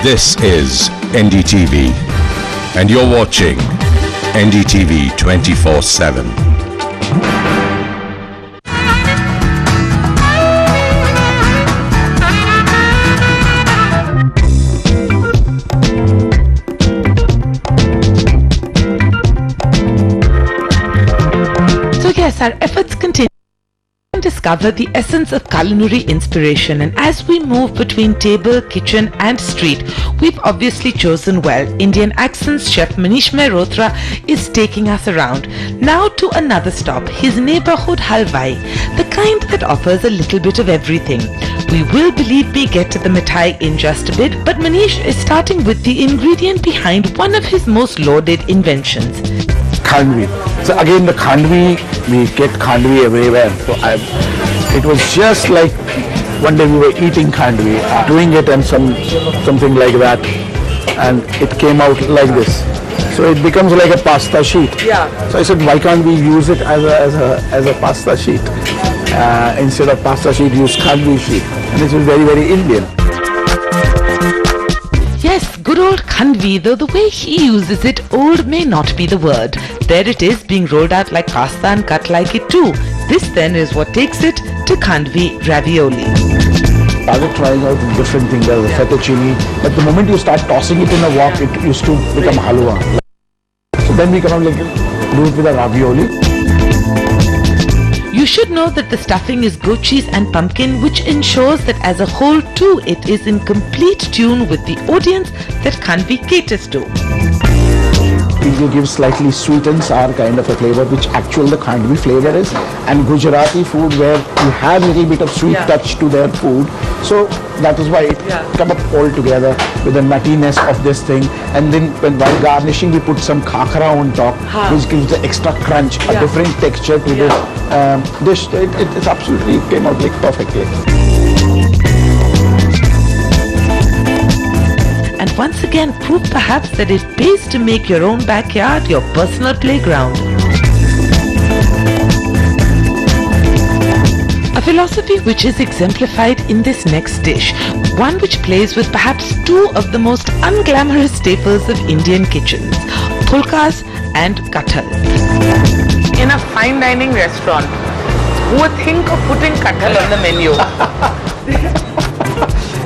This is NDTV, and you're watching NDTV 24/7. So yes, our efforts continue to discover the essence of culinary inspiration, and as we move between table, kitchen and street, we've obviously chosen well. Indian Accents chef Manish Mehrotra is taking us around. Now to another stop, his neighborhood halwai, the kind that offers a little bit of everything. We will, believe me, get to the mithai in just a bit, but Manish is starting with the ingredient behind one of his most lauded inventions. Khandvi. So again, the khandvi, we get khandvi everywhere. So it was just like one day we were eating khandvi, doing it and something like that, and it came out like this. So it becomes like a pasta sheet. Yeah. So I said, why can't we use it as a pasta sheet? Instead of pasta sheet, use khandvi sheet, and this is very, very Indian. Yes, good old khandvi, though the way he uses it, old may not be the word. There it is, being rolled out like pasta and cut like it too. This then is what takes it to khandvi ravioli. Started trying out different things, as a fettuccine, but the moment you start tossing it in a wok, it used to become halwa. So then we kind of like do it with a ravioli. You should know that the stuffing is goat cheese and pumpkin, which ensures that as a whole too it is in complete tune with the audience that khandvi caters to. You give slightly sweet and sour kind of a flavor, which actually the khandvi flavor is, and Gujarati food where you have a little bit of sweet touch to their food, so that is why it come up all together with the nuttiness of this thing. And then while garnishing, we put some khakra on top, which gives the extra crunch, a different texture to this dish. It absolutely came out like perfectly. And once again prove perhaps that it pays to make your own backyard your personal playground. A philosophy which is exemplified in this next dish, one which plays with perhaps two of the most unglamorous staples of Indian kitchens, pulkas and kathal. In a fine dining restaurant, who would think of putting kathal on the menu?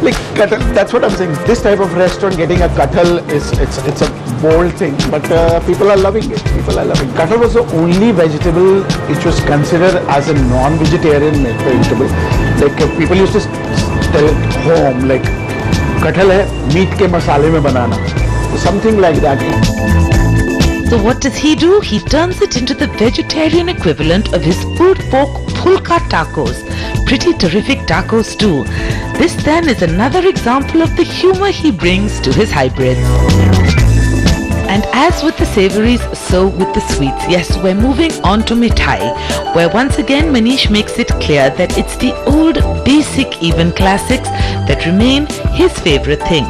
Like kathal, that's what I'm saying. This type of restaurant getting a kathal it's a bold thing, but people are loving it. People are loving it. Kathal was the only vegetable which was considered as a non-vegetarian vegetable. Like people used to tell at home, like kathal hai meat ke masale mein banana, something like that. So what does he do? He turns it into the vegetarian equivalent of his pulled pork pulka tacos. Pretty terrific tacos too. This then is another example of the humor he brings to his hybrids. And as with the savories, so with the sweets. Yes, we're moving on to mithai, where once again Manish makes it clear that it's the old, basic, even classics that remain his favorite thing.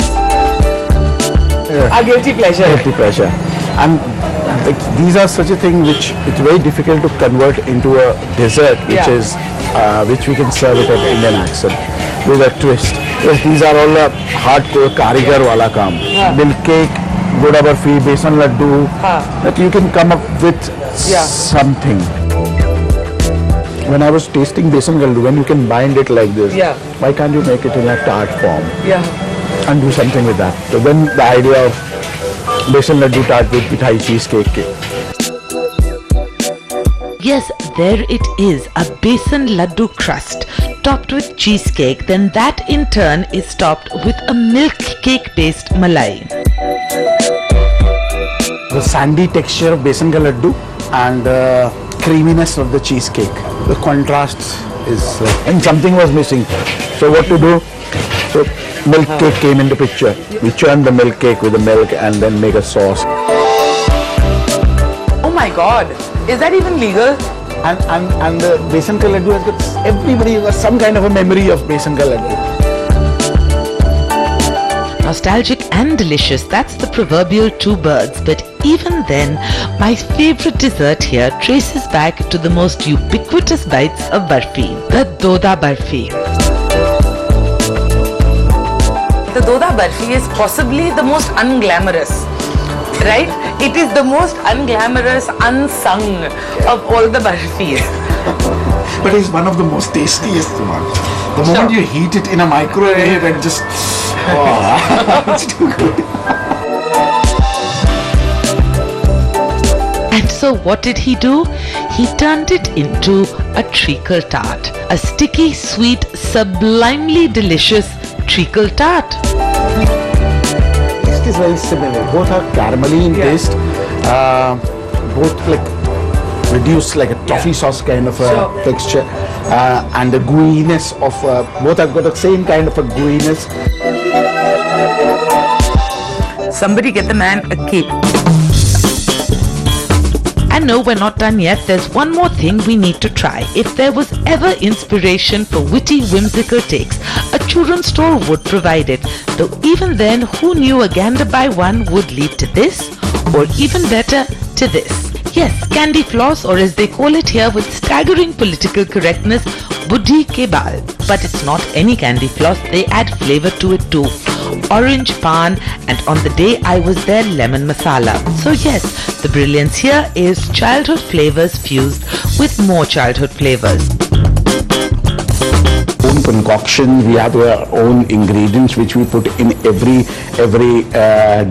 A guilty pleasure. Guilty pleasure. And like, these are such a thing which it's very difficult to convert into a dessert, which we can serve it at Indian Accent with a twist. Yes, these are all hardcore karigar wala kaam. Milk cake, goda barfi, besan laddu. That you can come up with something. When I was tasting besan laddu, when you can bind it like this, why can't you make it in a tart form? And do something with that. So then the idea of besan laddu tart with mithai cheesecake. Yes, there it is, a besan laddu crust topped with cheesecake. Then that in turn is topped with a milk cake based malai. The sandy texture of besan ka laddu and the creaminess of the cheesecake. The contrast is like, and something was missing. So what to do? So milk cake came into picture. We churned the milk cake with the milk and then make a sauce. Oh my God, is that even legal? And the besan ka laddu has got, everybody has some kind of a memory of besan ka laddu. Nostalgic and delicious, that's the proverbial two birds. But even then, my favorite dessert here traces back to the most ubiquitous bites of barfi, the doda barfi. The Doda Barfi is possibly the most unglamorous, right? It is the most unglamorous, unsung of all the barfis. But it's one of the most tastiest one. The moment you heat it in a microwave and just, oh, it's too good. And so what did he do? He turned it into a treacle tart. A sticky, sweet, sublimely delicious treacle tart. Taste is very similar. Both are caramelly in taste. Both like reduced like a toffee sauce kind of a texture. And the gooiness of, both have got the same kind of a gooiness. Somebody get the man a cake. And no, we're not done yet. There's one more thing we need to try. If there was ever inspiration for witty, whimsical takes, a children's store would provide it. Though even then, who knew a gander by one would lead to this? Or even better, to this. Yes, candy floss, or as they call it here with staggering political correctness, buddhi ke baal. But it's not any candy floss, they add flavor to it too. Orange pan, and on the day I was there, lemon masala. So yes, the brilliance here is childhood flavors fused with more childhood flavors. Own concoction, we have our own ingredients which we put in every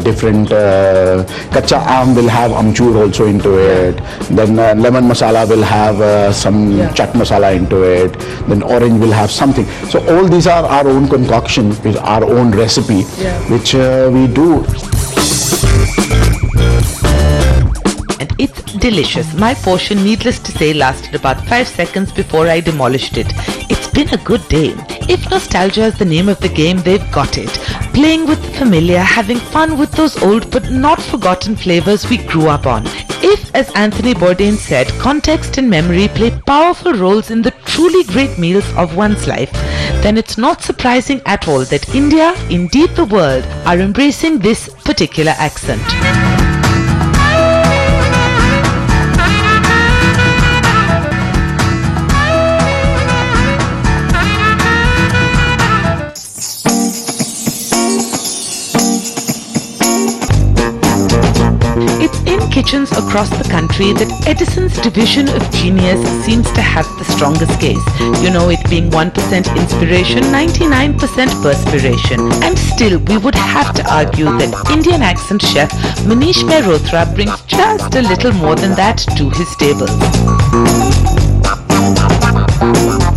different kacha aam will have amchur also into it, then lemon masala will have some chat masala into it, then orange will have something. So all these are our own concoction with our own recipe which we do. And it's delicious. My portion, needless to say, lasted about 5 seconds before I demolished it. It's been a good day. If nostalgia is the name of the game, they've got it. Playing with the familiar, having fun with those old but not forgotten flavors we grew up on. If, as Anthony Bourdain said, context and memory play powerful roles in the truly great meals of one's life, then it's not surprising at all that India, indeed the world, are embracing this particular accent. Kitchens across the country that Edison's division of genius seems to have the strongest case. You know, it being 1% inspiration, 99% perspiration. And still, we would have to argue that Indian accent chef Manish Mehrotra brings just a little more than that to his table.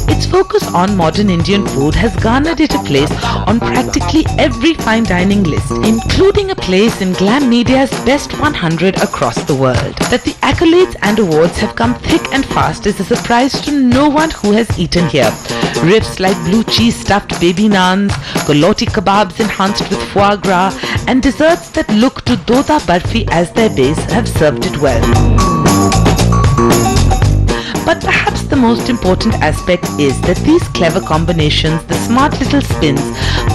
Its focus on modern Indian food has garnered it a place on practically every fine dining list, including a place in glam media's best 100 across the world. That the accolades and awards have come thick and fast is a surprise to no one who has eaten here. Riffs like blue cheese stuffed baby naans, galoti kebabs enhanced with foie gras, and desserts that look to Doda Barfi as their base have served it well. But perhaps the most important aspect is that these clever combinations, the smart little spins,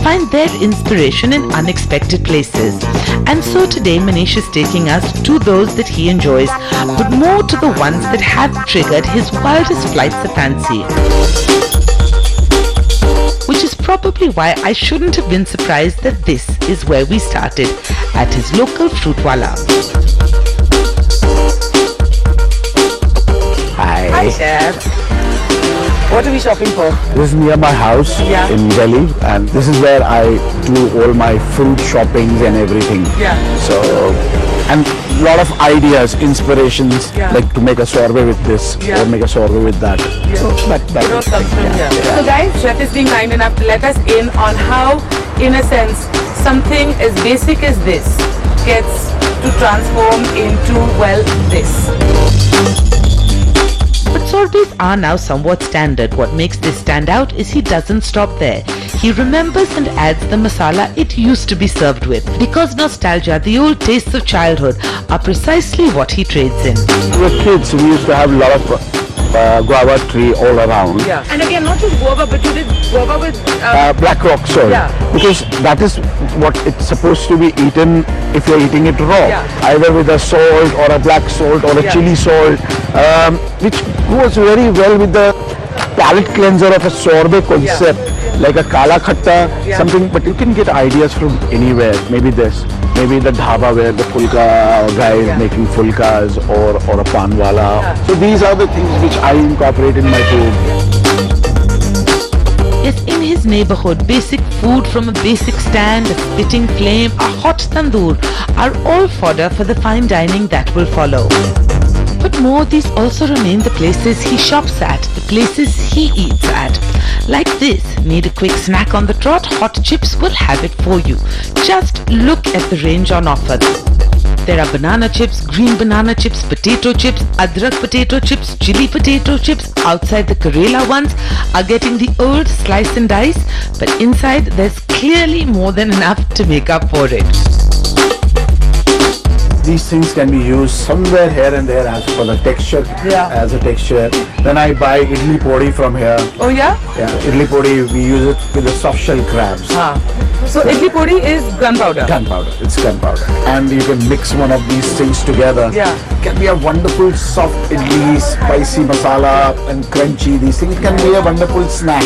find their inspiration in unexpected places. And so today Manish is taking us to those that he enjoys, but more to the ones that have triggered his wildest flights of fancy. Which is probably why I shouldn't have been surprised that this is where we started, at his local fruitwala. Hi, Chef. What are we shopping for? This is near my house in Delhi, and this is where I do all my fruit shoppings and everything. So, and a lot of ideas, inspirations, like to make a sorbet with this or make a sorbet with that. So that comes from here. So guys, Chef is being kind enough to let us in on how, in a sense, something as basic as this gets to transform into, well, this. But sorbets are now somewhat standard. What makes this stand out is he doesn't stop there. He remembers and adds the masala it used to be served with. Because nostalgia, the old tastes of childhood, are precisely what he trades in. We were kids, we used to have a lot of guava tree all around. And again, not just guava, but you did guava with black rock salt. Because that is what it's supposed to be eaten if you're eating it raw. Either with a salt or a black salt or a chili salt, which goes very well with the palate cleanser of a sorbet concept. like a kala khatta, something. But you can get ideas from anywhere. Maybe this, maybe the dhaba where the fulka guy is making fulkas, or a panwala. So these are the things which I incorporate in my food. Yes, in his neighborhood, basic food from a basic stand, a spitting flame, a hot tandoor are all fodder for the fine dining that will follow. But more, these also remain the places he shops at, the places he eats at. Like this, need a quick snack on the trot? Hot Chips will have it for you. Just look at the range on offer. There are banana chips, green banana chips, potato chips, adrak potato chips, chili potato chips. Outside, the Karela ones are getting the old slice and dice, but inside there's clearly more than enough to make up for it. These things can be used somewhere here and there as for the texture, as a texture. Then I buy idli podi from here. Oh yeah? Yeah, idli podi, we use it with the soft shell crabs. So idli podi is gunpowder? Gunpowder, it's gunpowder. And you can mix one of these things together. Yeah. It can be a wonderful soft idli, spicy masala and crunchy. These things can be a wonderful snack.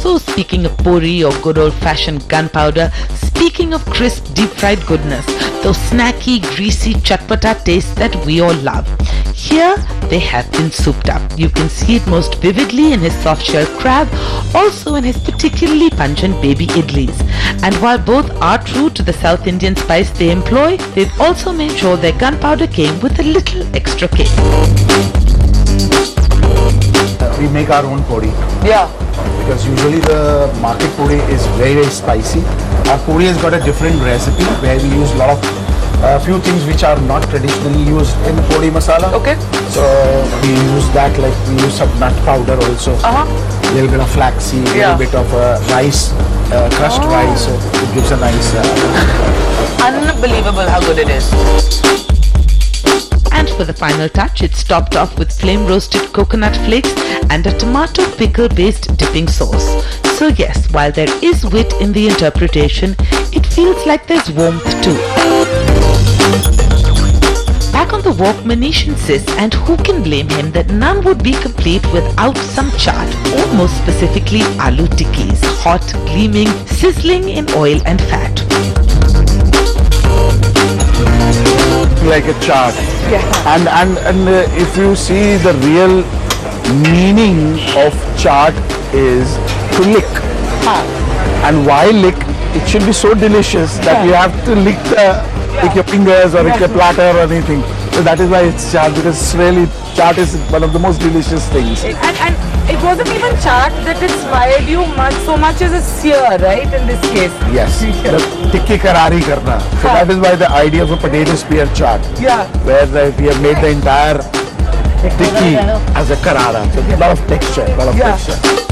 So speaking of puri or good old-fashioned gunpowder, speaking of crisp deep-fried goodness, those snacky, greasy, chatpata tastes that we all love. Here they have been souped up. You can see it most vividly in his soft-shell crab, also in his particularly pungent baby idlis. And while both are true to the South Indian spice they employ, they've also made sure their gunpowder came with a little extra kick. We make our own podi. Yeah. Because usually the market puri is very, very spicy. Our puri has got a different recipe where we use a lot of few things which are not traditionally used in puri masala. Okay. So we use that, like we use some nut powder also. A little bit of flaxseed, a little bit of rice, crushed rice. So it gives a nice. Unbelievable how good it is. And for the final touch, it's topped off with flame roasted coconut flakes and a tomato pickle based dipping sauce. So yes, while there is wit in the interpretation, it feels like there's warmth too. Back on the walk, Manish insists, and who can blame him, that none would be complete without some chaat, or more specifically aloo tikkis, hot, gleaming, sizzling in oil and fat. Like a chaat. And if you see, the real meaning of chaat is to lick. And why lick? It should be so delicious that you have to lick your fingers or lick your platter or anything. So that is why it's chaat, because really chaat is one of the most delicious things. And it wasn't even chaat that inspired you so much as a sear, right, in this case? Yes, the tikki karari karna. So that is why the idea of a potato spear chaat. Yeah. Where we have made the entire tikki as a karara. So a lot of texture, texture.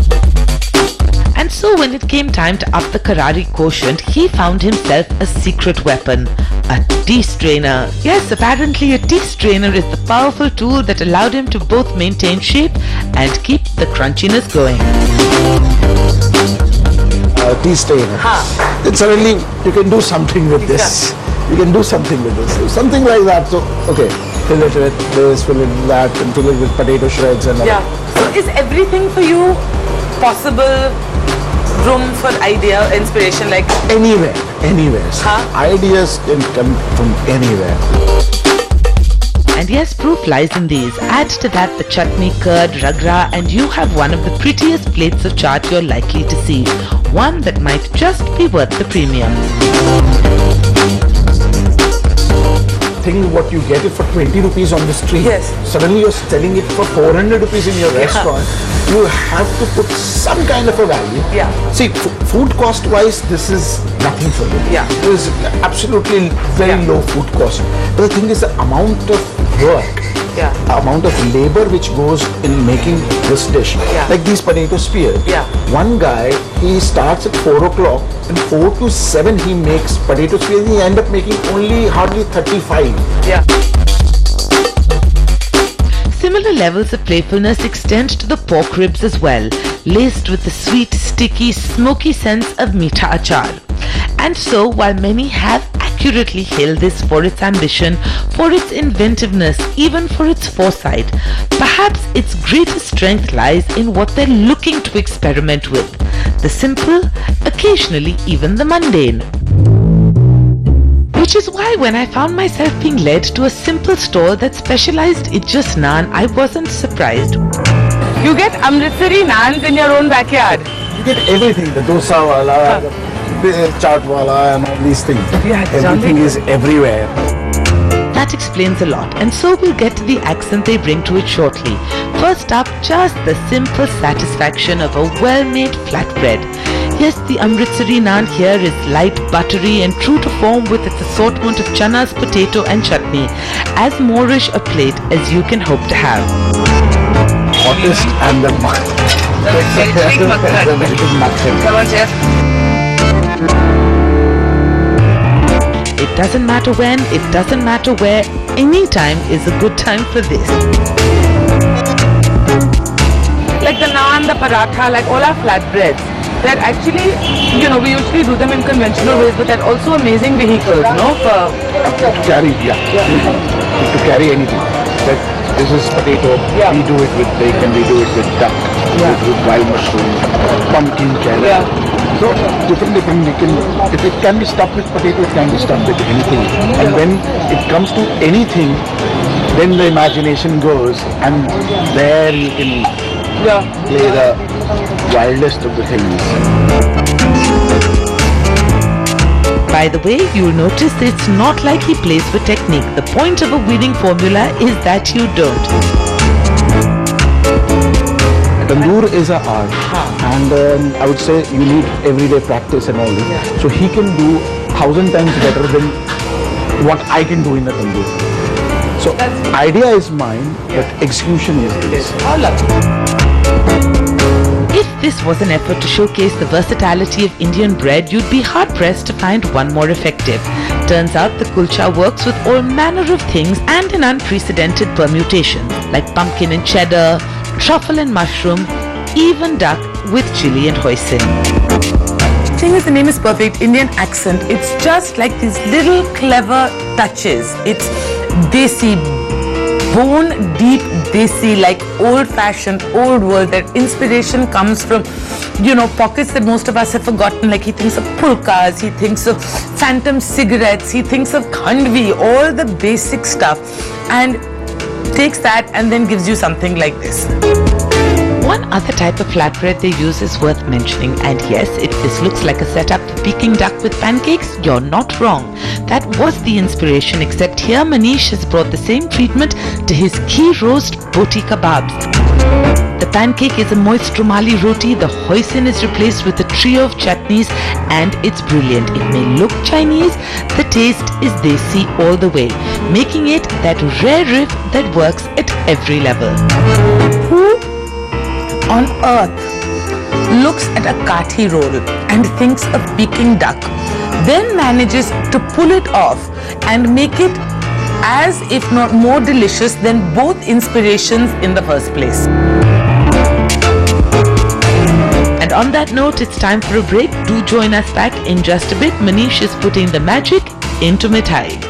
And so when it came time to up the karari quotient, he found himself a secret weapon, a tea strainer. Yes, apparently a tea strainer is the powerful tool that allowed him to both maintain shape and keep the crunchiness going. Tea strainer. Then suddenly you can do something with this. You can do something with this. Something like that. So, okay, fill it with this, fill it with that, and fill it with potato shreds and all. Yeah. So is everything for you possible? Room for idea, inspiration, like anywhere. Ideas can come from anywhere. And yes, proof lies in these. Add to that the chutney, curd, ragra, and you have one of the prettiest plates of chaat you're likely to see. One that might just be worth the premium. Think what you get it for 20 rupees on the street. Yes. Suddenly you're selling it for 400 rupees in your restaurant. You have to put some kind of a value. Yeah. See, food cost wise, this is nothing for you. Yeah. It is absolutely very low food cost. But the thing is, the amount of work, amount of labor which goes in making this dish. Like these potato spears. One guy, he starts at 4 o'clock and 4 to 7 he makes potato spears. He end up making only hardly 35. Similar levels of playfulness extend to the pork ribs as well, laced with the sweet, sticky, smoky sense of meetha achar. And so, while many have accurately hailed this for its ambition, for its inventiveness, even for its foresight, perhaps perhaps its greatest strength lies in what they're looking to experiment with. The simple, occasionally even the mundane. Which is why when I found myself being led to a simple store that specialized in just naan, I wasn't surprised. You get Amritsari naans in your own backyard. You get everything, the dosa wala, the chaat wala and all these things. Yeah, everything is everywhere. That explains a lot, and so we'll get to the accent they bring to it shortly. First up, just the simple satisfaction of a well-made flatbread. Yes, the Amritsari naan here is light, buttery and true to form with its assortment of chanas, potato and chutney. As Moorish a plate as you can hope to have. Hottest and the melting makhan. Come on, chef. It doesn't matter when, it doesn't matter where, any time is a good time for this. Like the naan, the paratha, like all our flatbreads, they're actually, we usually do them in conventional ways, but they're also amazing vehicles, for To carry, to carry anything. Like this is potato, we do it with bacon, we do it with duck, with wild mushroom, pumpkin, carrot. So different, if it can be stuffed with potato, it can be stuffed with anything. And when it comes to anything, then the imagination goes, and there you can play the wildest of the things. By the way, you'll notice it's not like he plays with technique. The point of a winning formula is that you don't. Tandoor is an art, and I would say you need everyday practice and all this. So he can do 1,000 times better than what I can do in the tandoor. So idea is mine, but execution is his. If this was an effort to showcase the versatility of Indian bread, you'd be hard-pressed to find one more effective. Turns out the kulcha works with all manner of things and in unprecedented permutations, like pumpkin and cheddar, truffle and mushroom, even duck with chili and hoisin. The thing is, the name is perfect, Indian accent. It's just like these little clever touches. It's desi, bone deep desi, like old-fashioned, old world. That inspiration comes from, pockets that most of us have forgotten. Like he thinks of pulkas, he thinks of phantom cigarettes, he thinks of khandvi, all the basic stuff, and takes that and then gives you something like this. One other type of flatbread they use is worth mentioning, and yes, if this looks like a setup for Peking duck with pancakes, you're not wrong. That was the inspiration, except here Manish has brought the same treatment to his ghee roast boti kebabs. The pancake is a moist rumali roti, the hoisin is replaced with a trio of chutneys, and it's brilliant. It may look Chinese, the taste is desi all the way, making it that rare riff that works at every level. Who on earth looks at a kathi roll and thinks of Peking duck, then manages to pull it off and make it as if not more delicious than both inspirations in the first place? And on that note, it's time for a break. Do join us back in just a bit. Manish is putting the magic into mithai.